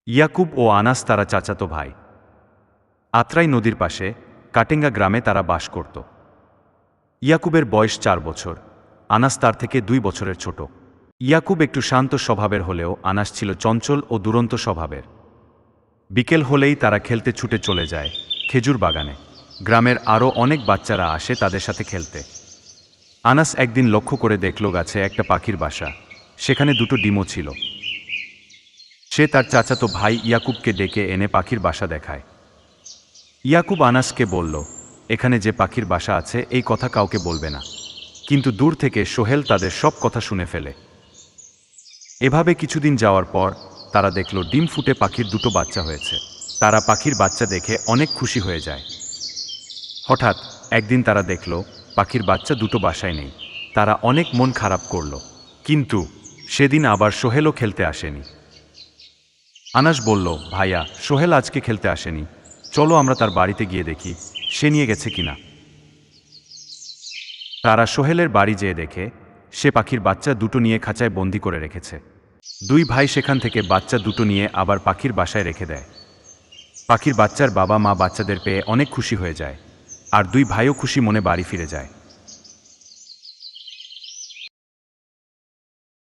ইয়াকুব ও আনাস তারা চাচাতো ভাই। আত্রাই নদীর পাশে কাটেঙ্গা গ্রামে তারা বাস করত। ইয়াকুবের বয়স 4 বছর, আনাস তার থেকে 2 বছরের ছোট। ইয়াকুব একটু শান্ত স্বভাবের হলেও আনাস ছিল চঞ্চল ও দুরন্ত স্বভাবের। বিকেল হলেই তারা খেলতে ছুটে চলে যায় খেজুর বাগানে। গ্রামের আরও অনেক বাচ্চারা আসে তাদের সাথে খেলতে। আনাস একদিন লক্ষ্য করে দেখল গাছে একটা পাখির বাসা, সেখানে 2টো ডিমও ছিল। সে তার চাচাতো ভাই ইয়াকুবকে ডেকে এনে পাখির বাসা দেখায়। ইয়াকুব আনাসকে বলল, এখানে যে পাখির বাসা আছে এই কথা কাউকে বলবে না। কিন্তু দূর থেকে সোহেল তাদের সব কথা শুনে ফেলে। এভাবে কিছুদিন যাওয়ার পর তারা দেখল ডিম ফুটে পাখির 2টো বাচ্চা হয়েছে। তারা পাখির বাচ্চা দেখে অনেক খুশি হয়ে যায়। হঠাৎ একদিন তারা দেখল পাখির বাচ্চা 2টো বাসায় নেই। তারা অনেক মন খারাপ করল। কিন্তু সেদিন আবার সোহেলও খেলতে আসেনি। আনাস বলল, ভাইয়া, সোহেল আজকে খেলতে আসেনি, চলো আমরা তার বাড়িতে গিয়ে দেখি সে নিয়ে গেছে কিনা। তারা সোহেলের বাড়ি যেয়ে দেখে সে পাখির বাচ্চা 2টো নিয়ে খাঁচায় বন্দি করে রেখেছে। 2 ভাই সেখান থেকে বাচ্চা 2টো নিয়ে আবার পাখির বাসায় রেখে দেয়। পাখির বাচ্চার বাবা মা বাচ্চাদের পেয়ে অনেক খুশি হয়ে যায়, আর 2 ভাইও খুশি মনে বাড়ি ফিরে যায়।